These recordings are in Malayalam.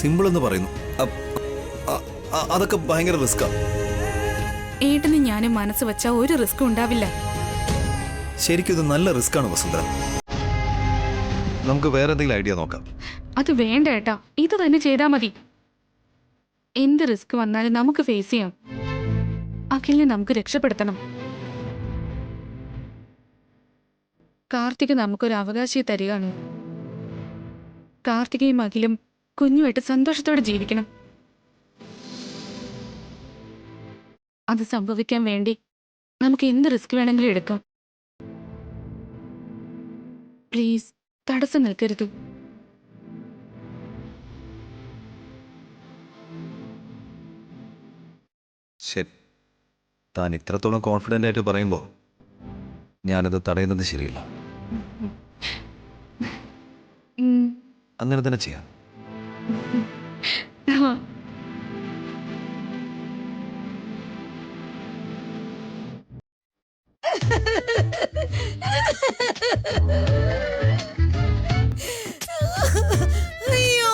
സിമ്പിൾ എന്ന് പറയുന്നു. അതൊക്കെ ഭയങ്കര റിസ്ക്കാ. ഏട്ടനും ഞാനും മനസ്സ് വെച്ചാ ഒരു റിസ്ക്കും ഉണ്ടാവില്ല. ശരിക്കും ഇത് നല്ല റിസ്ക്കാണ് വസുന്ധര. നമുക്ക് വേറെ എന്തെങ്കിലും ഐഡിയ നോക്കാം. അത് വേണ്ട ഏട്ടാ, ഇത് തന്നെ ചെയ്താ മതി. എന്ത് റിസ്ക് വന്നാലും നമുക്ക് ഫേസ് ചെയ്യാം. അഖിലിനെ നമുക്ക് രക്ഷപ്പെടുത്തണം. കാർത്തിക് നമുക്കൊരു അവകാശി തരികയാണ്. കാർത്തികയും അഖിലും കുഞ്ഞുമായിട്ട് സന്തോഷത്തോടെ ജീവിക്കണം. അത് സംഭവിക്കാൻ വേണ്ടി നമുക്ക് എന്ത് റിസ്ക് വേണമെങ്കിലും എടുക്കാം. പ്ലീസ് തടസ്സം നിൽക്കരുത്. ശരി, താൻ ഇത്രത്തോളം കോൺഫിഡൻ്റ് ആയിട്ട് പറയുമ്പോൾ ഞാനത് തടയുന്നത് ശരിയില്ല. അങ്ങനെ തന്നെ ചെയ്യാം. അയ്യോ,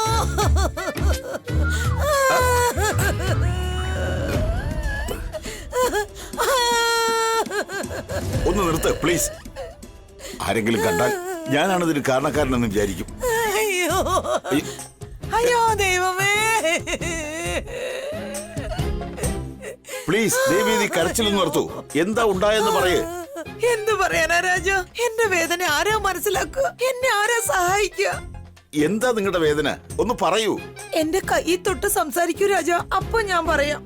ഒന്ന് നിർത്ത് പ്ലീസ്. ആരെങ്കിലും കണ്ടാൽ ഞാനാണിതിന് കാരണക്കാരനെന്ന് വിചാരിക്കും. അയ്യോ, അയ്യോ ദൈവമേ, പ്ലീസ് ദേവി കരച്ചിലൊന്ന് നിർത്തൂ. എന്താ ഉണ്ടായെന്ന് പറയേ. എന്ത് പറയാനാ രാജ? എന്റെ വേദന ആരാ മനസ്സിലാക്കുക? എന്നെ ആരാ സഹായിക്കുക? എന്താ നിങ്ങളുടെ വേദന? ഒന്ന് പറയൂ. എന്റെ കൈ തൊട്ട് സംസാരിക്കൂ രാജ, അപ്പൊ ഞാൻ പറയാം.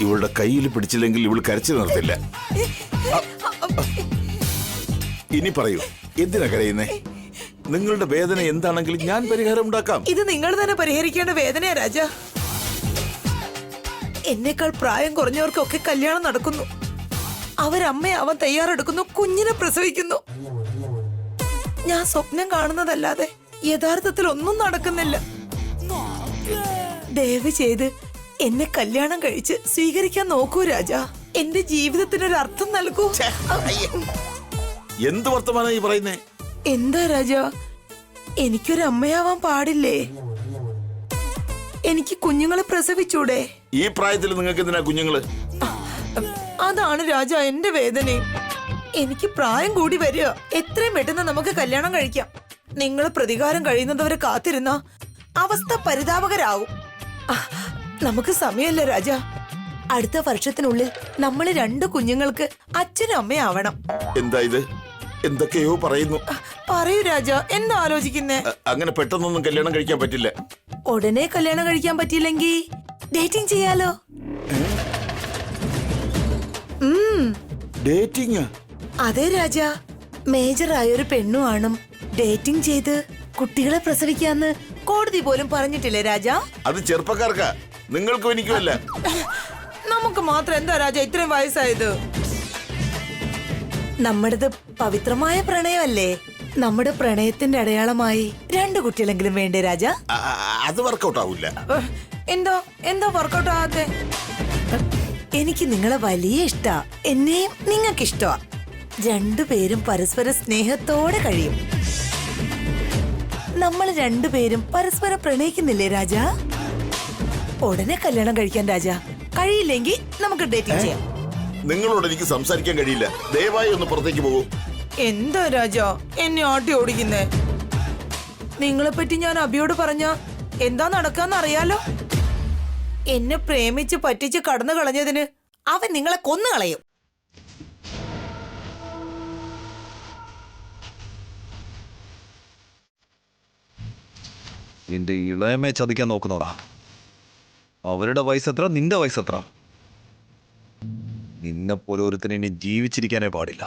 ഇവളുടെ കയ്യിൽ പിടിച്ചില്ലെങ്കിൽ ഇവൾ കരച്ചിൽ നിർത്തില്ല. ഇനി പറയൂ, എന്തിനാ കരയുന്നേ? നിങ്ങളുടെ വേദന എന്താണെങ്കിലും ഞാൻ പരിഹാരം ഉണ്ടാക്കാം. ഇത് നിങ്ങൾ തന്നെ പരിഹരിക്കേണ്ട വേദനയാ രാജ. എന്നേക്കാൾ പ്രായം കുറഞ്ഞവർക്കൊക്കെ കല്യാണം നടക്കുന്നു. അവരമ്മയാവാൻ തയ്യാറെടുക്കുന്നു, കുഞ്ഞിനെ പ്രസവിക്കുന്നു. ഞാൻ സ്വപ്നം കാണുന്നതല്ലാതെ യഥാർത്ഥത്തിൽ ഒന്നും നടക്കുന്നില്ല. ദയവ് ചെയ്ത് എന്നെ കല്യാണം കഴിച്ച് സ്വീകരിക്കാൻ നോക്കൂ രാജ. എന്റെ ജീവിതത്തിനൊരു അർത്ഥം നൽകൂ. എന്ത് വർത്തമാനാ ഈ പറയുന്നേ? എന്താ രാജ, എനിക്കൊരു അമ്മയാവാൻ പാടില്ലേ? എനിക്ക് കുഞ്ഞുങ്ങളെ പ്രസവിച്ചൂടെ? ഈ പ്രായത്തിൽ നിങ്ങൾക്ക് എന്തിനാ കുഞ്ഞുങ്ങള്? അതാണ് രാജ എന്റെ വേദനയും. എനിക്ക് പ്രായം കൂടി വരിക. എത്രയും പെട്ടെന്ന് നമുക്ക് കല്യാണം കഴിക്കാം. നിങ്ങൾ പ്രതികാരം കഴിയുന്നവരെ കാത്തിരുന്ന അവസ്ഥ പരിതാപകരാവും. നമുക്ക് സമയമല്ല രാജ. അടുത്ത വർഷത്തിനുള്ളിൽ നമ്മൾ 2 കുഞ്ഞുങ്ങൾക്ക് അച്ഛനും അമ്മയാവണം. എന്താ ഇത്? എന്തൊക്കെയോ പറയുന്നു. പറയൂ രാജ, എന്താ ആലോചിക്കുന്നേ? അങ്ങനെ പെട്ടെന്നൊന്നും കല്യാണം കഴിക്കാൻ പറ്റില്ല. ഉടനെ കല്യാണം കഴിക്കാൻ പറ്റിയില്ലെങ്കിൽ ഡേറ്റിംഗ് ചെയ്യാലോ. ഡേറ്റിംഗ്? അതെ രാജ, മേജറായൊരു പെണ്ണുവാണും ഡേറ്റിംഗ് ചെയ്ത് കുട്ടികളെ പ്രസവിക്കാന്ന് കോടതി പോലും പറഞ്ഞിട്ടില്ലേ രാജ? അത് ചെറുപ്പക്കാർക്കാ, നിങ്ങൾക്കും എനിക്കും അല്ല. നമുക്ക് മാത്രം എന്താ രാജ ഇത്രയും വയസ്സായത്? നമ്മുടേത് പവിത്രമായ പ്രണയമല്ലേ? നമ്മുടെ പ്രണയത്തിന്റെ അടയാളമായി 2 കുട്ടികളെങ്കിലും വേണ്ടേ രാജ? അത് വർക്കൗട്ട് ആവില്ല. എന്തോ വർക്കൗട്ട് ആകാത്തെ? എനിക്ക് നിങ്ങളെ വലിയ ഇഷ്ടാ. എന്നെയും നിങ്ങൾക്ക് ഇഷ്ടമാ. 2 പേരും പരസ്പര സ്നേഹത്തോടെ കഴിയും. നമ്മൾ 2 പേരും പരസ്പരം പ്രണയിക്കുന്നില്ലേ രാജ? ഉടനെ കല്യാണം കഴിക്കാൻ രാജ. കഴിയില്ലെങ്കിൽ നമുക്ക് ഡേറ്റിംഗ് ചെയ്യാം. നിങ്ങളോട് എനിക്ക് സംസാരിക്കാൻ കഴിയില്ല. ദയവായി ഒന്ന് പുറത്തേക്ക് പോകൂ. എന്താ രാജ എന്നെ ആട്ടി ഓടിക്കുന്നേ? നിങ്ങളെ പറ്റി ഞാൻ അബിയോട് പറഞ്ഞ എന്താ നടക്കാന്ന് അറിയാലോ. എന്നെ പ്രേമിച്ച് പറ്റിച്ച് കടന്നു കളഞ്ഞതിന് അവൻ നിങ്ങളെ കൊന്നു കളയും. നിന്റെ ഇളയമേ ചതിക്കാൻ നോക്കുന്നതാ. അവരുടെ വയസ്സെത്ര, നിന്റെ വയസ്സെത്ര? നിന്നെ പോലെ ഒരുത്തനെ ഇനി ജീവിച്ചിരിക്കാനേ പാടില്ല.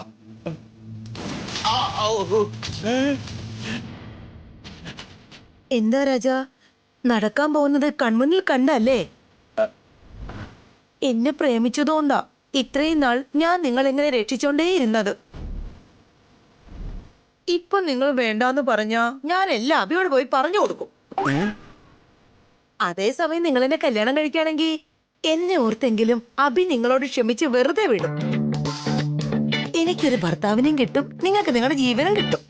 എന്താ രാജ നടക്കാൻ പോകുന്നത് കൺമുന്നിൽ കണ്ടല്ലേ? എന്നെ പ്രേമിച്ചതുകൊണ്ടാ ഇത്രയും നാൾ ഞാൻ നിങ്ങൾ എങ്ങനെ രക്ഷിച്ചോണ്ടേയിരുന്നത്. ഇപ്പൊ നിങ്ങൾ വേണ്ടാന്ന് പറഞ്ഞാ ഞാൻ എല്ലാം അബിയോട് പോയി പറഞ്ഞു കൊടുക്കും. അതേസമയം നിങ്ങൾ എന്നെ കല്യാണം കഴിക്കുകയാണെങ്കിൽ എന്നെ ഓർത്തെങ്കിലും അബി നിങ്ങളോട് ക്ഷമിച്ച് വെറുതെ വിടും. എനിക്കൊരു ഭർത്താവിനെയും കിട്ടും, നിങ്ങൾക്ക് നിങ്ങളുടെ ജീവനും കിട്ടും.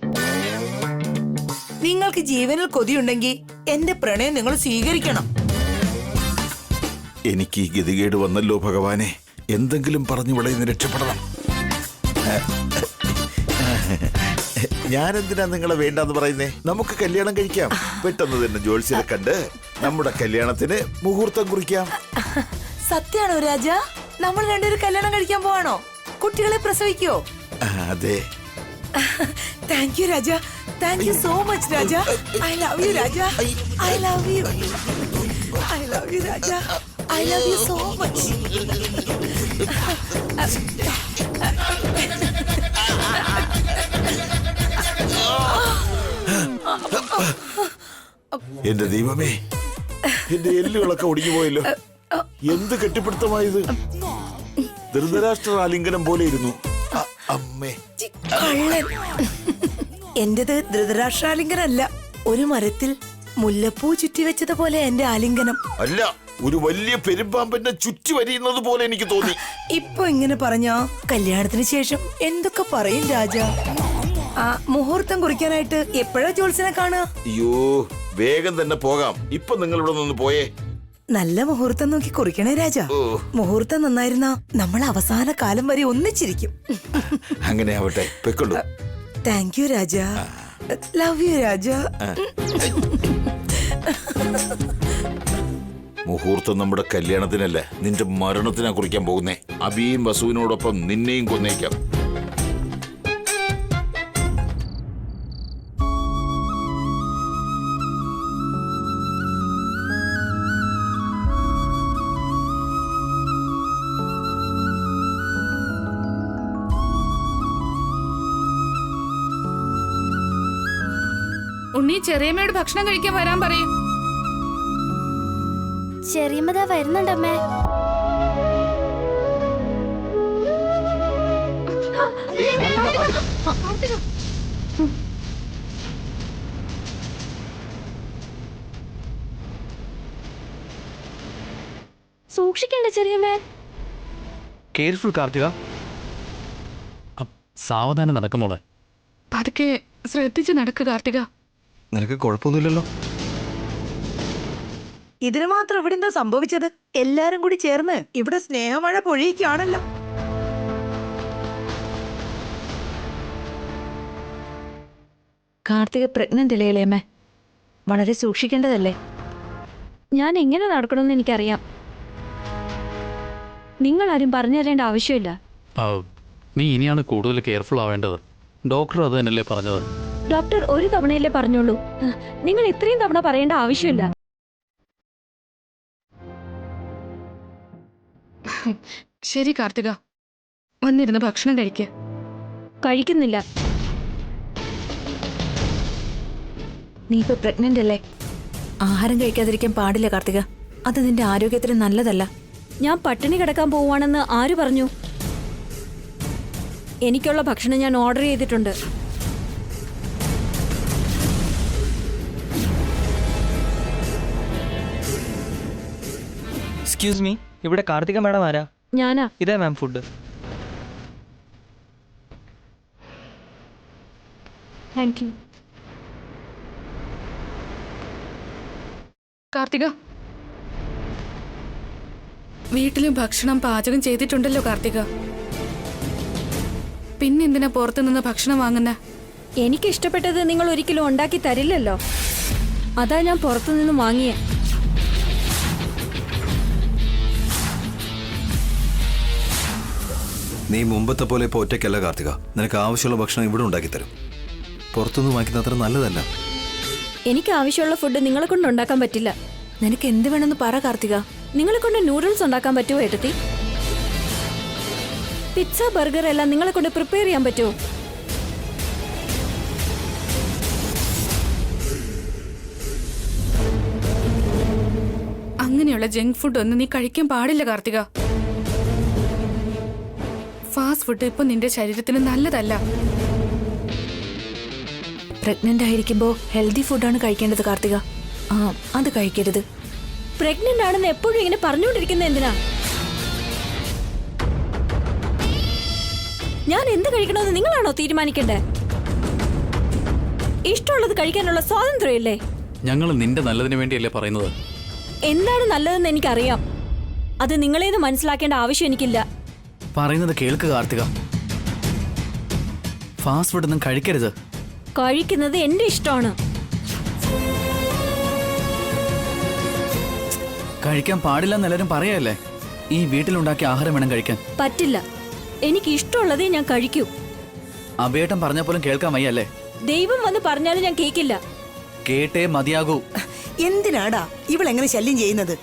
നിങ്ങൾക്ക് ജീവനിൽ കൊതിയുണ്ടെങ്കിൽ എന്റെ പ്രണയം നിങ്ങൾ സ്വീകരിക്കണം. എനിക്ക് ഈ ഗതികേട് വന്നല്ലോ ഭഗവാനെ. എന്തെങ്കിലും പറഞ്ഞു ഇവിടെ നിന്ന് രക്ഷപ്പെടണം. ഞാനെന്തിനാ നിങ്ങളെ വേണ്ടെന്ന് പറയുന്നേ? നമുക്ക് കല്യാണം കഴിക്കാം. പെട്ടെന്ന് തന്നെ ജോത്സ്യരെ കണ്ട് നമ്മുടെ കല്യാണത്തിന് മുഹൂർത്തം കുറിക്കാം. സത്യാണോ രാജ? നമ്മൾ രണ്ടുപേരും കല്യാണം കഴിക്കാൻ പോവാണോ? കുട്ടികളെ പ്രസവിക്കോ? അതെ. Thank you Raja. Thank you so much Raja. I love you Raja. I love you. I love you Raja. I love you so much. എന്റെ ദൈവമേ, എന്റെ എല്ലുകളൊക്കെ ഒടിഞ്ഞു പോയല്ലോ. എന്ത് കെട്ടിപ്പിടുത്തമായത്! ധൃതരാഷ്ട്ര ആലിംഗനം പോലെ ഇരുന്നു. അമ്മേ, കള്ളൻ. എന്റേത് ധൃതരാഷ്ട്രാലിംഗനല്ല, ഒരു മരത്തിൽ മുല്ലപ്പൂ ചുറ്റിവെച്ചതുപോലെ എന്റെ ആലിംഗനം. അല്ല, ഒരു വലിയ പെരുമ്പാമ്പെന്നെ ചുറ്റി വരിയുന്നത് പോലെ എനിക്ക് തോന്നി. ഇപ്പൊ ഇങ്ങനെ പറഞ്ഞാ കല്യാണത്തിന് ശേഷം എന്തൊക്കെ പറയും രാജ? ആ മുഹൂർത്തം കുറിക്കാനായിട്ട് എപ്പോഴാ ജോത്സ്യനെ കാണുക? അയ്യോ, വേഗം തന്നെ പോകാം. ഇപ്പൊ നിങ്ങൾ ഇവിടെ നിന്ന് പോയേ. നല്ല മുഹൂർത്തം നോക്കി കുറിക്കണേ രാജ. മുഹൂർത്തം നന്നായിരുന്ന നമ്മൾ അവസാന കാലം വരെ ഒന്നിച്ചിരിക്കും. അങ്ങനെ ആവട്ടെ, പൊയ്ക്കൊള്ളൂ. Thank you Raja. Love you Raja. മുഹൂർത്തം നമ്മുടെ കല്യാണത്തിനല്ല, നിന്റെ മരണത്തിനാ കുറിക്കാൻ പോകുന്നേ. അബിയും വസുവിനോടൊപ്പം നിന്നെയും കൊന്നേക്കാം. ഉണ്ണി ചെറിയമ്മയോട് ഭക്ഷണം കഴിക്കാൻ വരാൻ പറയും. ചെറിയമ്മതാ വരുന്നുണ്ടമ്മേ. സൂക്ഷിക്കണ്ടേ ചെറിയമ്മേ? കെയർഫുൾ കാർത്തിക. സാവധാനം നടക്കുമോളെ. പതുക്കെ ശ്രദ്ധിച്ച് നടക്ക് കാർത്തിക. നിനക്ക് കുഴപ്പമൊന്നുമില്ലല്ലോ? ഇതിന് മാത്രം ഇവിടെ എന്താ സംഭവിച്ചത്? എല്ലാരും കൂടി ചേർന്ന് ഇവിടെ സ്നേഹമഴ പൊഴിയിക്കുകയാണല്ലോ. കാർത്തിക പ്രഗ്നന്റ് അല്ലേ അമ്മേ? വളരെ സൂക്ഷിക്കേണ്ടതല്ലേ? ഞാൻ എങ്ങനെ നടക്കണമെന്ന് എനിക്കറിയാം. നിങ്ങൾ ആരും പറഞ്ഞു തരേണ്ട ആവശ്യമില്ല. നീ ഇനിയാണ് കൂടുതൽ കെയർഫുൾ ആവേണ്ടത്. ഡോക്ടർ അത് തന്നെയല്ലേ പറഞ്ഞത്? ഡോക്ടർ ഒരു തവണയല്ലേ പറഞ്ഞോളൂ. നിങ്ങൾ ഇത്രയും തവണ പറയേണ്ട ആവശ്യമില്ല. ശരി കാർത്തിക, വന്നിരുന്ന് ഭക്ഷണം കഴിക്ക്. കഴിക്കുന്നില്ല. നീ ഇപ്പൊ പ്രഗ്നന്റ് അല്ലേ? ആഹാരം കഴിക്കാതിരിക്കാൻ പാടില്ല കാർത്തിക. അത് നിന്റെ ആരോഗ്യത്തിന് നല്ലതല്ല. ഞാൻ പട്ടിണി കിടക്കാൻ പോവാണെന്ന് ആര് പറഞ്ഞു? എനിക്കുള്ള ഭക്ഷണം ഞാൻ ഓർഡർ ചെയ്തിട്ടുണ്ട്. എക്സ്ക്യൂസ് മീ, ഇവിടെ കാർത്തിക മാഡം ആരാ? ഞാനാ. ഇതേ ma'am food. Thank you. Karthika, വീട്ടില് ഭക്ഷണം പാചകം ചെയ്തിട്ടുണ്ടല്ലോ കാർത്തിക. പിന്നെന്തിനാ പുറത്തു നിന്ന് ഭക്ഷണം വാങ്ങുന്ന? എനിക്ക് ഇഷ്ടപ്പെട്ടത് നിങ്ങൾ ഒരിക്കലും ഉണ്ടാക്കി തരില്ലല്ലോ. അതാ ഞാൻ പുറത്തു നിന്ന് വാങ്ങിയ. നീ മുമ്പത്തെ പോലെ ഇപ്പോൾ ഒറ്റയ്ക്കല്ല കാർത്തിക. നിനക്ക് ആവശ്യമുള്ള ഭക്ഷണം ഇവിടെ ഉണ്ടാക്കി തരും. പുറത്തുനിന്ന് വാങ്ങിക്കുന്ന അത്ര നല്ലതല്ല. എനിക്ക് ആവശ്യമുള്ള ഫുഡ് നിങ്ങളെ കൊണ്ട് ഉണ്ടാക്കാൻ പറ്റില്ല. നിനക്ക് എന്ത് വേണമെന്ന് പറ കാർത്തിക. നിങ്ങളെ കൊണ്ട് നൂഡിൽസ് ഉണ്ടാക്കാൻ പറ്റുമോ ഏട്ടത്തി? പിസ്സ, ബർഗർ എല്ലാം നിങ്ങളെ കൊണ്ട് പ്രിപ്പയർ ചെയ്യാൻ പറ്റുമോ? അങ്ങനെയുള്ള ജങ്ക് ഫുഡ് ഒന്നും നീ കഴിക്കാൻ പാടില്ല കാർത്തിക. ഫാസ്റ്റ് ഫുഡ് ഇപ്പൊ നിന്റെ ശരീരത്തിന് നല്ലതല്ല. പ്രഗ്നന്റ് ആയിരിക്കുമ്പോൾ ഹെൽത്തി ഫുഡാണ് കഴിക്കേണ്ടത് കാർത്തിക. അത് കഴിക്കരുത്. പ്രഗ്നന്റ് ആണെന്ന് എപ്പോഴും ഇങ്ങനെ പറഞ്ഞുകൊണ്ടിരിക്കുന്നത് എന്തിനാ? ഞാൻ എന്ത് കഴിക്കണമെന്ന് നിങ്ങളാണോ തീരുമാനിക്കണ്ടേ? ഇഷ്ടമുള്ളത് കഴിക്കാനുള്ള സ്വാതന്ത്ര്യമില്ലേ? ഞങ്ങൾ നിന്റെ നല്ലതിന് വേണ്ടിയല്ലേ പറയുന്നത്. എന്താണ് നല്ലതെന്ന് എനിക്കറിയാം. അത് നിങ്ങളേന്ന് മനസ്സിലാക്കേണ്ട ആവശ്യം എനിക്കില്ല. പറയുന്നത് കേൾക്ക് കാർത്തിക. ഫാസ്റ്റ് ഫുഡ് ഒന്നും കഴിക്കരുത്. കഴിക്കുന്നത് എന്റെ ഇഷ്ടമാണ്. കഴിക്കാൻ പാടില്ല എന്നെല്ലാരും പറയല്ലേ. ഈ വീട്ടിലുണ്ടാക്കിയ ആഹാരം വേണം കഴിക്കാൻ. പറ്റില്ല. എനിക്ക് ഇഷ്ടമുള്ളതേ ഞാൻ കഴിക്കൂ. അബേട്ടൻ പറഞ്ഞ പോലും കേൾക്കാൻ വയ്യല്ലേ. ദൈവം വന്ന് പറഞ്ഞാലും ഞാൻ കേൾക്കില്ല. കേട്ടേ മതിയാകൂ. എന്തിനാടാ ഇവളെങ്ങനെ ശല്യം ചെയ്യുന്നത്?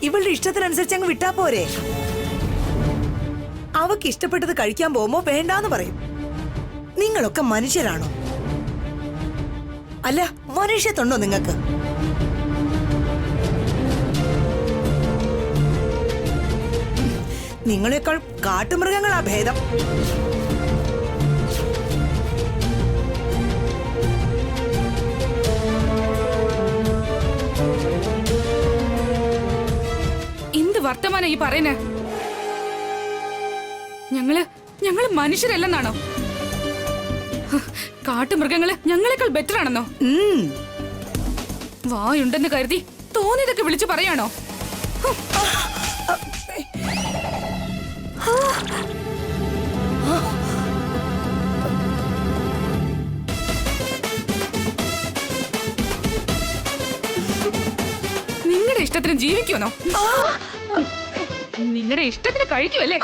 ഇവളുടെ ഇഷ്ടത്തിനനുസരിച്ച് അങ്ങ് വിട്ടാ പോരെ. അവക്ക് ഇഷ്ടപ്പെട്ടത് കഴിക്കാൻ പോകുമ്പോ വേണ്ടാന്ന് പറയും. നിങ്ങളൊക്കെ മനുഷ്യരാണോ? അല്ല, മനുഷ്യത്തുണ്ടോ നിങ്ങൾക്ക്? നിങ്ങളെക്കാൾ കാട്ടുമൃഗങ്ങളാ ഭേദം. എന്ത് വർത്തമാനം ഈ പറയുന്നേ? ഞങ്ങള് മനുഷ്യരല്ലെന്നാണോ? കാട്ടുമൃഗങ്ങള് ഞങ്ങളെക്കാൾ ബെറ്റർ ആണെന്നോ? വായുണ്ടെന്ന് കരുതി തോന്നിയതൊക്കെ വിളിച്ചു പറയാണോ? നിങ്ങളുടെ ഇഷ്ടത്തിന് ജീവിക്കുമെന്നോ? നിങ്ങളുടെ ഇഷ്ടത്തിന് കഴിക്കുമല്ലേ?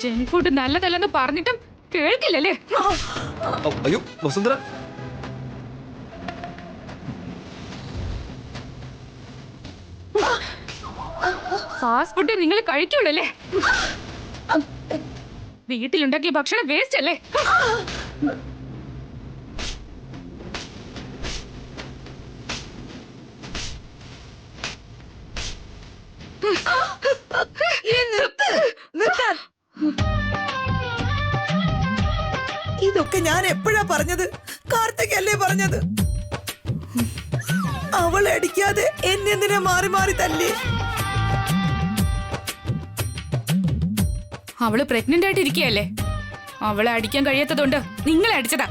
ജങ്ക് ഫുഡ് നല്ലതല്ലെന്ന് പറഞ്ഞിട്ടും കേൾക്കില്ലല്ലേ? അയ്യോ വസുന്ധര, ഫാസ്റ്റ് ഫുഡ് നിങ്ങൾ കഴിക്കുള്ളല്ലേ? വീട്ടിലുണ്ടാക്കിയ ഭക്ഷണം വേസ്റ്റ് അല്ലേ? ഇതൊക്കെ ഞാൻ എപ്പോഴാ പറഞ്ഞത്? കാർത്തികല്ലേ പറഞ്ഞത്. അവളെ അടിക്കാതെ എന്നെന്തിനാ മാറി മാറി തല്ലി? അവള് പ്രഗ്നന്റ് ആയിട്ട് ഇരിക്കുകയല്ലേ. അവളെ അടിക്കാൻ കഴിയാത്തതുകൊണ്ട് നിങ്ങളെ അടിച്ചതാ.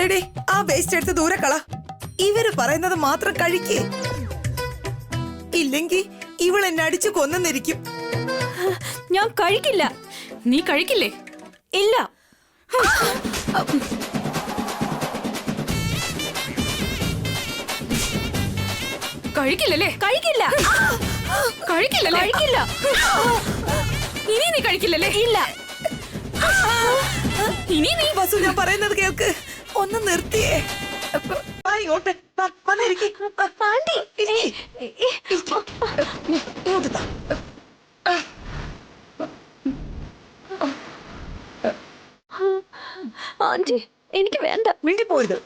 എടേ, ആ വേസ്റ്റ് എടുത്ത് ദൂരെ കള. ഇവര് പറയുന്നത് മാത്രം കഴിക്കേ. ഇല്ലെങ്കി ഇവൾ എന്നെ അടിച്ചു കൊന്നിരിക്കും. ഞാൻ കഴിക്കില്ല. നീ കഴിക്കില്ലേ? ഇല്ല. കഴിക്കില്ലല്ലേ? കഴിക്കില്ല. കഴിക്കില്ലല്ലേ? കഴിക്കില്ല. ഇനി നീ കഴിക്കില്ലല്ലേ? ഇല്ല. ഇനി നീ വസു, ഞാൻ പറയുന്നത് കേൾക്ക്. ഒന്ന് നിർത്തിയേ. ഇങ്ങോട്ട് വന്നിരിക്ക്. ഇങ്ങോട്ട് താ. ആന്റി, എനിക്ക് വേണ്ട. വീട്ടിൽ പോയത്.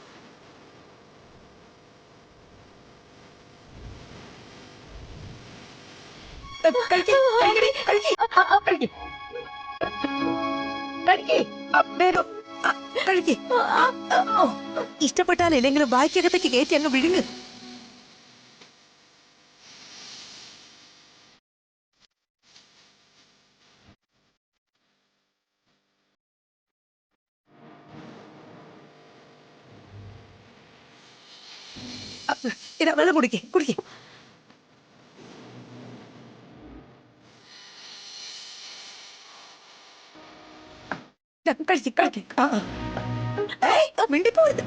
ഇഷ്ടപ്പെട്ടാലെങ്കിലും ബാക്കിയകത്തേക്ക് കയറ്റി അങ്ങ് വിഴുങ്ങ്. ഇതാ വെള്ളം കുടിക്കേ. കഴിക്കേ. മിണ്ടിപ്പോയത്.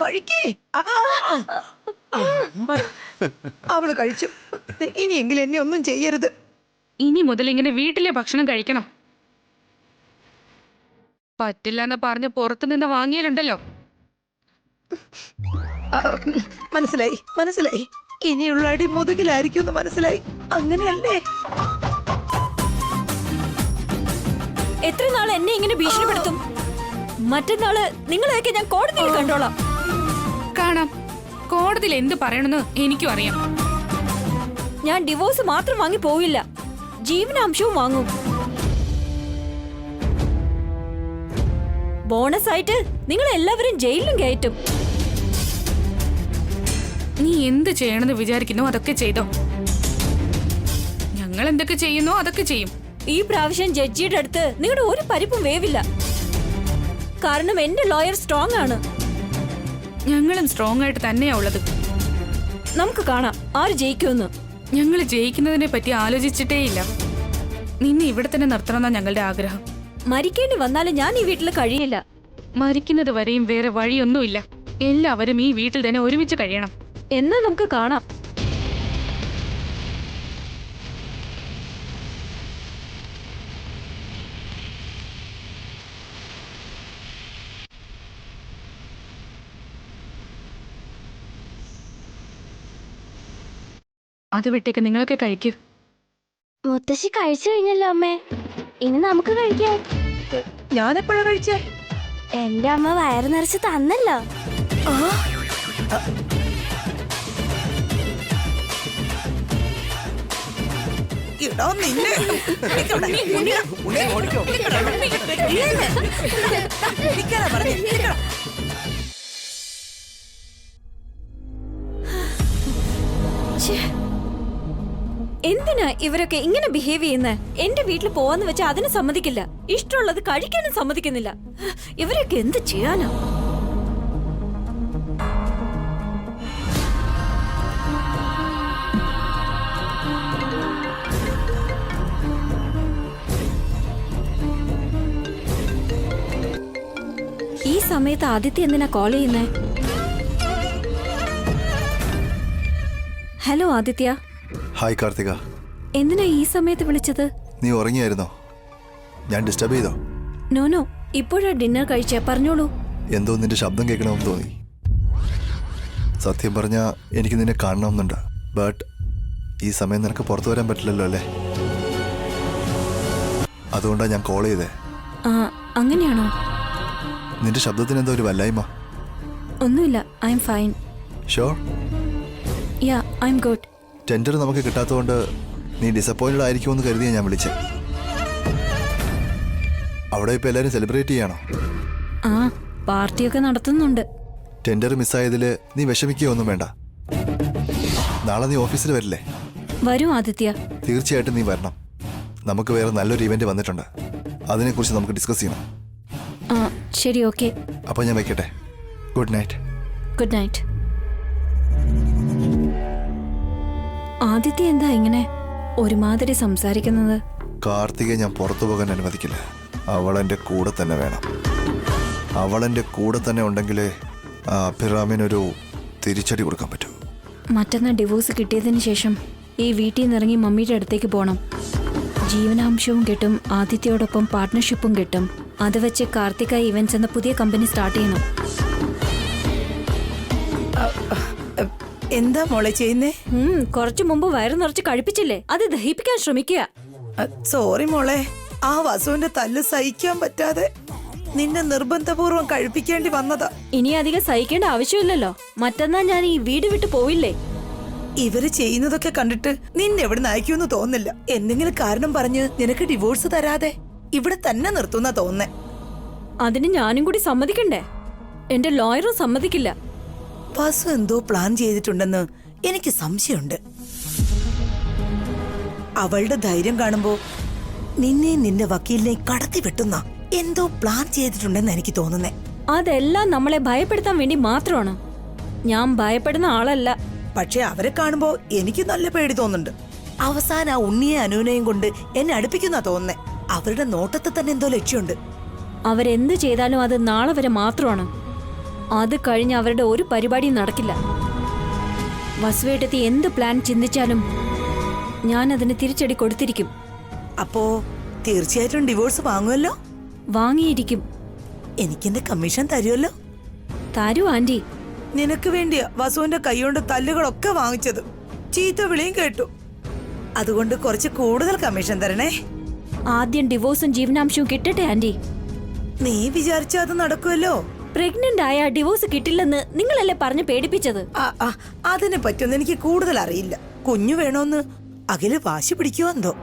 കഴിക്കേ. അവള് കഴിച്ചു. ഇനിയെങ്കിലും എന്നെ ഒന്നും ചെയ്യരുത്. ഇനി മുതൽ ഇങ്ങനെ വീട്ടിലെ ഭക്ഷണം കഴിക്കണം. പറ്റില്ല എന്ന് പറഞ്ഞ് പുറത്തുനിന്ന് വാങ്ങിയാലുണ്ടല്ലോ. മനസ്സിലായി. ഇനിയുള്ള അടി മുതുകിലായിരിക്കും എന്ന് മനസ്സിലായി. അങ്ങനെയല്ലേ? എത്ര നാൾ എന്നെ ഇങ്ങനെ ഭീഷണിപ്പെടുത്തും? മറ്റന്നാള് നിങ്ങളെയൊക്കെ ഞാൻ കോടതിയിൽ കണ്ടോളാം. കാണാം. കോടതിയിൽ എന്ത് പറയണമെന്ന് എനിക്കും അറിയാം. ഞാൻ ഡിവോഴ്സ് മാത്രം വാങ്ങി പോവില്ല, ജീവനാംശവും വാങ്ങും. ബോണസ് ആയിട്ട് നിങ്ങൾ എല്ലാവരും ജയിലിലും കയറ്റും. നീ എന്ത് ചെയ്യണമെന്ന് വിചാരിക്കുന്നോ അതൊക്കെ ചെയ്തോ. ഞങ്ങൾ എന്തൊക്കെ ചെയ്യുന്നോ അതൊക്കെ ചെയ്യും. ഈ പ്രാവശ്യം ജഡ്ജിയുടെ അടുത്ത് നിങ്ങളുടെ ഒരു പരിപ്പും വേവില്ല. കാരണം എന്റെ ലോയർ സ്ട്രോങ് ആണ്. ഞങ്ങളും സ്ട്രോങ് ആയിട്ട് തന്നെയാ ഉള്ളത്. നമുക്ക് കാണാം ആര് ജയിക്കുമെന്ന്. ഞങ്ങൾ ജയിക്കുന്നതിനെ പറ്റി ആലോചിച്ചിട്ടേയില്ല. നിന്നെ ഇവിടെ തന്നെ നിർത്തണമെന്നാ ഞങ്ങളുടെ ആഗ്രഹം. മരിക്കേണ്ടി വന്നാലും ഞാൻ ഈ വീട്ടിൽ കഴിയില്ല. മരിക്കുന്നത് വരെയും വേറെ വഴിയൊന്നുമില്ല. എല്ലാവരും ഈ വീട്ടിൽ തന്നെ ഒരുമിച്ച് കഴിയണം. എന്നാ നമുക്ക് കാണാം. അത് വിട്ടേക്ക്, നിങ്ങളൊക്കെ കഴിക്കൂ. മുത്തശ്ശി കഴിച്ചു കഴിഞ്ഞല്ലോ അമ്മേ. ഇനി നമുക്ക് കഴിക്കാം. ഞാൻ എപ്പോഴാ കഴിച്ചേ? എന്റെ അമ്മ വയറ് നിറച്ച് തന്നല്ലോ. ഇടോ നിന്നെ. നിൽക്കാനാ പറഞ്ഞേ, നിൽക്കണം. എന്തിനാ ഇവരൊക്കെ ഇങ്ങനെ ബിഹേവ് ചെയ്യുന്നേ? എന്റെ വീട്ടിൽ പോവാന്ന് വെച്ചാൽ അതിന് സമ്മതിക്കില്ല. ഇഷ്ടമുള്ളത് കഴിക്കാനും സമ്മതിക്കുന്നില്ല. ഇവരൊക്കെ എന്ത് ചെയ്യാനാ? ഈ സമയത്ത് ആദിത്യ എന്തിനാ കോൾ ചെയ്യുന്നേ? ഹലോ ആദിത്യ. ഹായ് കാർത്തിക. എന്തിനാ ഈ സമയത്ത് വിളിച്ചത്? നീ ഉറങ്ങിയായിരുന്നോ? ഞാൻ ഡിസ്റ്റർബ് ചെയ്തോ? നോനോ, ഇപ്പോഴാ ഡിന്നർ കഴിച്ചേ. പറഞ്ഞോളൂ. എന്തോ നിന്റെ ശബ്ദം കേൾക്കണമെന്ന് തോന്നി. സത്യം പറഞ്ഞാൽ എനിക്ക് നിന്നെ കാണണമെന്നുണ്ട്. ബട്ട് ഈ സമയം നിനക്ക് പുറത്തു വരാൻ പറ്റില്ലല്ലോ അല്ലേ? അതുകൊണ്ടാണ് ഞാൻ കോൾ ചെയ്തേ. ആ, അങ്ങനെയാണോ? നിന്റെ ശബ്ദത്തിന് എന്തോ ഒരു വല്ലായ്മ. ഒന്നുമില്ല, I am fine. Sure? Yeah, I M good. Tender നമുക്ക് കിട്ടാത്തതുകൊണ്ട് നീ ഡിസപ്പോയിന്റഡ് ആയിരിക്കുമെന്ന് കരുതിയാണ് ഞാൻ വിളിച്ചത്. അവിടെ ഇപ്പോൾ എല്ലാവരും സെലിബ്രേറ്റ് ചെയ്യാണോ? ആ, പാർട്ടിയൊക്കെ നടത്തുന്നുണ്ട്. ടെൻഡർ മിസ്സായതിൽ നീ വിഷമിക്കുകയൊന്നും വേണ്ട. നാളെ നീ ഓഫീസിൽ വരില്ലേ? വരൂ ആദിത്യ. തീർച്ചയായിട്ടും നീ വരണം. നമുക്ക് വേറെ നല്ലൊരു ഇവന്റ് വന്നിട്ടുണ്ട്. അതിനെക്കുറിച്ച് നമുക്ക് ഡിസ്കസ് ചെയ്യണം. ആ, ശരി, ഓക്കെ. അപ്പോൾ ഞാൻ വയ്ക്കട്ടെ. Good night. Good night. Aditya എന്താ ഇങ്ങനെ ഒരുമാതിരി സംസാരിക്കുന്നത്? കാർത്തികയെ ഞാൻ പുറത്തു പോകാൻ അനുവദിക്കില്ല. അവൾ എൻ്റെ കൂടെ തന്നെ വേണം. അവൾ എൻ്റെ കൂടെ തന്നെ ഉണ്ടെങ്കിലേ ആ അഭിറാമിനൊരു തിരിച്ചടി കൊടുക്കാൻ പറ്റൂ. മറ്റന്നാൾ ഡിവോഴ്സ് കിട്ടിയതിന് ശേഷം ഈ വീട്ടിൽ നിന്ന് ഇറങ്ങി മമ്മിയുടെ അടുത്തേക്ക് പോകണം. ജീവനാംശവും കിട്ടും, ആദിത്യയോടൊപ്പം പാർട്ട്ണർഷിപ്പും കിട്ടും. അത് വെച്ച് കാർത്തിക ഇവന്റ്സ് എന്ന പുതിയ കമ്പനി സ്റ്റാർട്ട് ചെയ്യണം. എന്താ മോളെ ചെയ്യുന്നേ? കുറച്ചു മുമ്പ് വയറു നിറച്ച് കഴിപ്പിച്ചില്ലേ, അത് ദഹിപ്പിക്കാൻ ശ്രമിക്കുക. സോറി മോളെ, ആ വസുവിന്റെ തല്ല് സഹിക്കാൻ പറ്റാതെ നിന്നെ നിർബന്ധപൂർവ്വം കഴിപ്പിക്കേണ്ടി വന്നതാ. ഇനി അധികം സഹിക്കേണ്ട ആവശ്യമില്ലല്ലോ. മറ്റന്നാ ഞാൻ ഈ വീട് വിട്ടു പോയില്ലേ. ഇവര് ചെയ്യുന്നതൊക്കെ കണ്ടിട്ട് നിന്നെ എവിടെ നയിക്കുമെന്ന് തോന്നില്ല. എന്തെങ്കിലും കാരണം പറഞ്ഞ് നിനക്ക് ഡിവോഴ്സ് തരാതെ ഇവിടെ തന്നെ നിർത്തുന്ന തോന്നേ. അതിന് ഞാനും കൂടി സമ്മതിക്കണ്ടേ? എന്റെ ലോയറും സമ്മതിക്കില്ല. വസു എന്തോ പ്ലാൻ ചെയ്തിട്ടുണ്ടെന്ന് എനിക്ക് സംശയമുണ്ട്. അവളുടെ ധൈര്യം കാണുമ്പോ നിന്നെ നിന്റെ വക്കീലിനെ കടത്തി വെട്ടുന്ന എന്തോ പ്ലാൻ ചെയ്തിട്ടുണ്ടെന്ന് എനിക്ക് തോന്നുന്നേ. അതെല്ലാം നമ്മളെ ഭയപ്പെടുത്താൻ വേണ്ടി മാത്രമാണ്. ഞാൻ ഭയപ്പെടുന്ന ആളല്ല. പക്ഷെ അവരെ കാണുമ്പോ എനിക്ക് നല്ല പേടി തോന്നുന്നുണ്ട്. അവസാനം ആ ഉണ്ണിയെ അനുവിനെയും കൊണ്ട് എന്നെ അടുപ്പിക്കുന്ന തോന്നുന്നേ. അവരുടെ നോട്ടത്തിൽ തന്നെ എന്തോ ലക്ഷ്യമുണ്ട്. അവരെന്ത് ചെയ്താലും അത് നാളെ വരെ മാത്രമാണ്. അത് കഴിഞ്ഞ് അവരുടെ ഒരു പരിപാടിയും നടക്കില്ല. വസുവേട്ടത്തി എന്ത് പ്ലാൻ ചിന്തിച്ചാലും ഞാൻ അതിന് തിരിച്ചടി കൊടുത്തിരിക്കും. അപ്പോ തീർച്ചയായിട്ടും ഡിവോഴ്സ് വാങ്ങുമല്ലോ? വാങ്ങിയിരിക്കും. എനിക്കെന്റെ കമ്മീഷൻ തരുമല്ലോ? തരൂ ആന്റി. നിനക്ക് വേണ്ടിയാ വസുവിന്റെ കൈകൊണ്ട് തല്ലുകളൊക്കെ വാങ്ങിച്ചത്. ചീത്ത വിളിയും കേട്ടു. അതുകൊണ്ട് കുറച്ച് കൂടുതൽ കമ്മീഷൻ തരണേ. ആദ്യം ഡിവോഴ്സും ജീവനാംശവും കിട്ടട്ടെ ആന്റി. നീ വിചാരിച്ച അത് നടക്കുമല്ലോ. പ്രഗ്നന്റ് ആയ ഡിവോഴ്സ് കിട്ടില്ലെന്ന് നിങ്ങളല്ലേ പറഞ്ഞ് പേടിപ്പിച്ചത്? അതിനെ പറ്റിയൊന്നും എനിക്ക് കൂടുതൽ അറിയില്ല. കുഞ്ഞു വേണോന്ന് അഖില് വാശി പിടിക്കുവോ എന്തോ.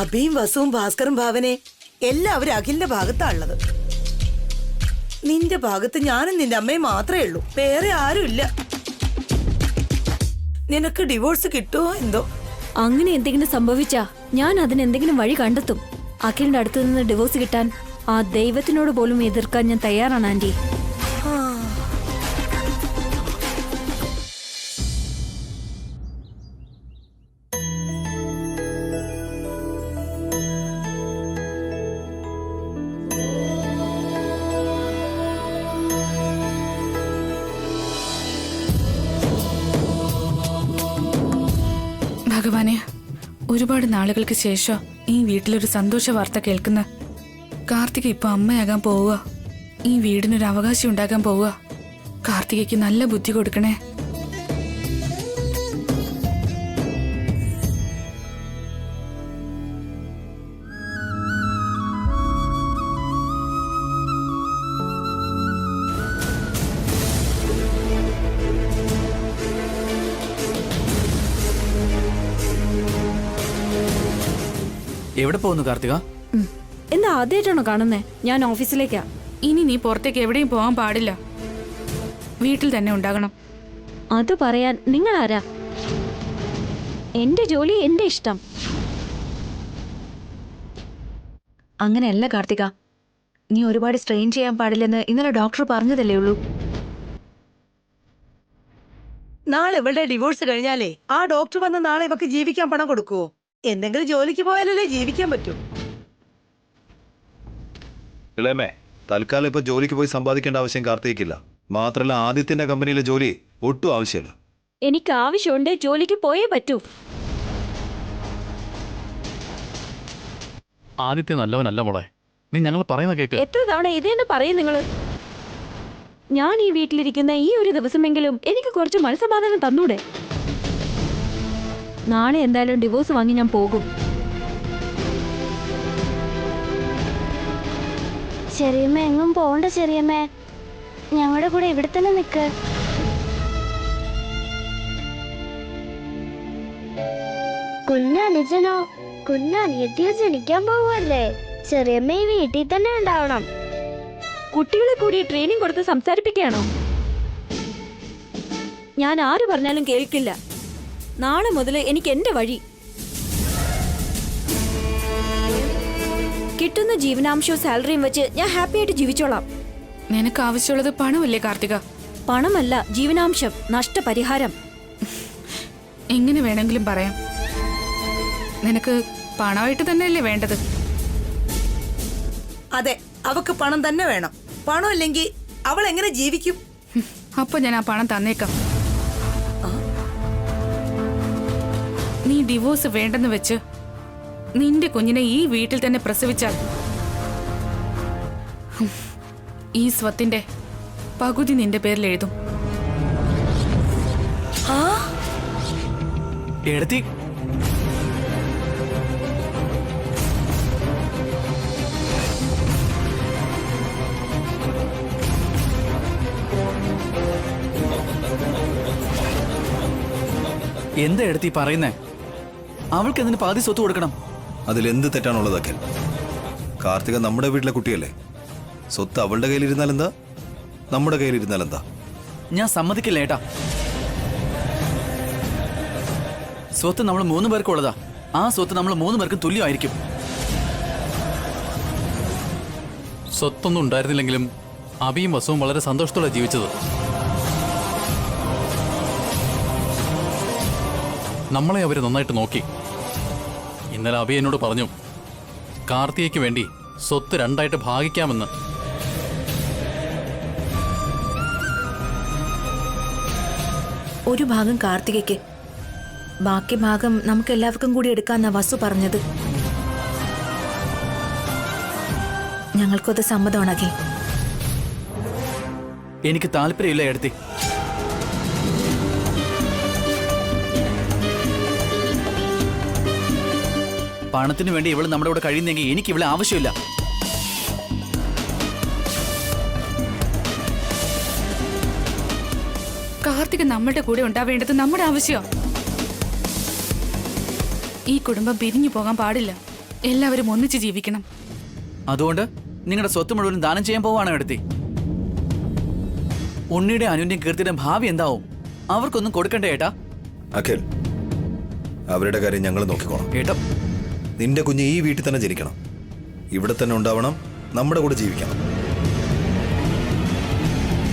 അഭിയും വസുവും ഭാസ്കറും ഭാവനെ എല്ലാവരും അഖിലിന്റെ ഭാഗത്താണുള്ളത്. നിന്റെ ഭാഗത്ത് ഞാനും നിന്റെ അമ്മയും മാത്രമേ ഉള്ളൂ. വേറെ ആരുമില്ല. നിനക്ക് ഡിവോഴ്സ് കിട്ടുമോ എന്തോ. അങ്ങനെ എന്തെങ്കിലും സംഭവിച്ചാ ഞാൻ അതിനെന്തെങ്കിലും വഴി കണ്ടെത്തും. അഖിലിന്റെ അടുത്ത് നിന്ന് ഡിവോഴ്സ് കിട്ടാൻ ആ ദൈവത്തിനോട് പോലും എതിർക്കാൻ ഞാൻ തയ്യാറാണ് ആന്റി. ഭഗവാനെ, ഒരുപാട് നാളുകൾക്ക് ശേഷം ഈ വീട്ടിലൊരു സന്തോഷ വാർത്ത കേൾക്കുന്ന. കാർത്തിക ഇപ്പൊ അമ്മയാകാൻ പോവുക. ഈ വീടിനൊരു അവകാശം ഉണ്ടാകാൻ പോവുക. കാർത്തികയ്ക്ക് നല്ല ബുദ്ധി കൊടുക്കണേ. എവിടെ പോകുന്നു കാർത്തിക? എന്താ ആദ്യമായിട്ടാണോ കാണുന്നേ? ഞാൻ ഓഫീസിലേക്കാ. ഇനി നീ പുറത്തേക്ക് എവിടെയും പോകാൻ പാടില്ല. വീട്ടിൽ തന്നെ ഉണ്ടാകണം. അത് പറയാൻ നിങ്ങൾ ആരാ? എന്റെ ജോലി എന്റെ ഇഷ്ടം. അങ്ങനെയല്ല കാർത്തിക, നീ ഒരുപാട് സ്ട്രെയിൻ ചെയ്യാൻ പാടില്ലെന്ന് ഇന്നലെ ഡോക്ടർ പറഞ്ഞതല്ലേ ഉള്ളൂ. നാളെ ഇവളുടെ ഡിവോഴ്സ് കഴിഞ്ഞാലേ ആ ഡോക്ടർ വന്ന് നാളെ ഇവക്ക് ജീവിക്കാൻ പണം കൊടുക്കുവോ? എന്തെങ്കിലും ജോലിക്ക് പോയാലല്ലേ ജീവിക്കാൻ പറ്റൂ. ഇളയമേ, തൽക്കാലം ഇപ്പൊ ജോലിക്ക് പോയി സമ്പാദിക്കേണ്ട ആവശ്യം കാർത്തികില്ല. മാത്രല്ല ആദിത്യന്റെ കമ്പനിയിലെ ജോലി ഒട്ടും ആവശ്യമില്ല. എനിക്ക് ആവശ്യമുണ്ട്, ജോലിക്ക് പോയേ പറ്റൂ. ആദിത്യ നല്ലവനല്ല മോളെ. നീ ഞങ്ങൾ പറയുന്ന കേക്ക്. എത്ര തവണ ഇതേന്ന് പറയും നിങ്ങള്? ഞാൻ ഈ വീട്ടിലിരിക്കുന്ന ഈ ഒരു ദിവസമെങ്കിലും എനിക്ക് കുറച്ച് മനസ്സമാധാനം തന്നൂടെ? നാളെ എന്തായാലും ഡിവോഴ്സ് വാങ്ങി ഞാൻ പോകും. ചെറിയമ്മ എങ്ങും പോണ്ട. ചെറിയമ്മ ഞങ്ങളുടെ കൂടെ ഇവിടെ തന്നെ നിക്ക്. കുഞ്ഞനുജനോ കുഞ്ഞനിയത്തിയോ ജനിക്കാൻ പോവല്ലേ? ചെറിയമ്മ ഈ വീട്ടിൽ തന്നെ ഉണ്ടാവണം. കുട്ടികളെ കൂടി ട്രെയിനിങ് കൊടുത്ത് സംസാരിപ്പിക്കുകയാണോ? ഞാൻ ആര് പറഞ്ഞാലും കേൾക്കില്ല. നാളെ മുതൽ എനിക്ക് എന്റെ വഴി. കിട്ടുന്ന ജീവനാംശവും സാലറിയും വെച്ച് ഞാൻ ഹാപ്പി ആയിട്ട് ജീവിച്ചോളാം. നിനക്ക് ആവശ്യമുള്ളത് പണമല്ലേ കാർത്തിക? പണമല്ല, ജീവനാംശം, നഷ്ടപരിഹാരം. എങ്ങനെ വേണമെങ്കിലും പറയാം. നിനക്ക് പണമായിട്ട് തന്നെയല്ലേ വേണ്ടത്? അതെ, അവക്ക് പണം തന്നെ വേണം. പണം ഇല്ലെങ്കിൽ അവൾ എങ്ങനെ ജീവിക്കും? അപ്പൊ ഞാൻ ആ പണം തന്നേക്കാം. നീ ഡിവോഴ്സ് വേണ്ടെന്ന് വെച്ച് നിന്റെ കുഞ്ഞിനെ ഈ വീട്ടിൽ തന്നെ പ്രസവിച്ചാൽ ഈ സ്വത്തിന്റെ പകുതി നിന്റെ പേരിൽ എഴുതും. എടുത്തി എന്താ എടുത്തി പറയുന്നേ? അവൾക്ക് എന്തിന് പാതി സ്വത്ത് കൊടുക്കണം? അതിലെന്ത് തെറ്റാണുള്ളതൊക്കെ? കാർത്തിക നമ്മുടെ വീട്ടിലെ കുട്ടിയല്ലേ. സ്വത്ത് അവളുടെ കയ്യിലിരുന്നാലെന്താ, നമ്മുടെ കയ്യിലിരുന്നാലെന്താ? ഞാൻ സമ്മതിക്കില്ല ഏട്ടാ. സ്വത്ത് നമ്മൾ 3 പേർക്കുള്ളതാ. ആ സ്വത്ത് നമ്മൾ 3 പേർക്കും തുല്യമായിരിക്കും. സ്വത്തൊന്നും ഉണ്ടായിരുന്നില്ലെങ്കിലും അബിയും വസുവും വളരെ സന്തോഷത്തോടെ ജീവിച്ചത്. നമ്മളെ അവർ നന്നായിട്ട് നോക്കി. ഇന്നലെ അബി എന്നോട് പറഞ്ഞു, കാർത്തികയ്ക്ക് വേണ്ടി സ്വത്ത് 2ആയിട്ട് ഭാഗിക്കാമെന്ന്. ഒരു ഭാഗം കാർത്തികയ്ക്ക്, ബാക്കി ഭാഗം നമുക്ക് എല്ലാവർക്കും കൂടി എടുക്കാന്നാ വസു പറഞ്ഞത്. ഞങ്ങൾക്കത് സമ്മതമാണ് അഖിൽ. എനിക്ക് താല്പര്യമില്ല എടുത്തി. പണത്തിന് വേണ്ടി ഇവള് നമ്മുടെ കൂടെ കഴിയുന്നെങ്കിൽ എനിക്ക് ഇവളെ ആവശ്യമില്ല. കാർത്തിക നമ്മളുടെ കൂടെ ഉണ്ടാവേണ്ടത് നമ്മുടെ ആവശ്യം. ഈ കുടുംബം പിരിഞ്ഞു പോകാൻ പാടില്ല. എല്ലാവരും ഒന്നിച്ച് ജീവിക്കണം. അതുകൊണ്ട് നിങ്ങളുടെ സ്വത്ത് മുഴുവൻ ദാനം ചെയ്യാൻ പോവാണോ എടുത്തി? ഉണ്ണിയുടെ അനുവിന്റെയും കീർത്തിയുടെയും ഭാവി എന്താവും? അവർക്കൊന്നും കൊടുക്കണ്ടേ ഏട്ടാ? അഖിൽ, അവരുടെ കാര്യം ഞങ്ങൾ നോക്കിക്കോളാം. ഏട്ടാ, നിന്റെ കുഞ്ഞ് ഈ വീട്ടിൽ തന്നെ ജനിക്കണം, ഇവിടെ തന്നെ ഉണ്ടാവണം, നമ്മുടെ കൂടെ ജീവിക്കണം.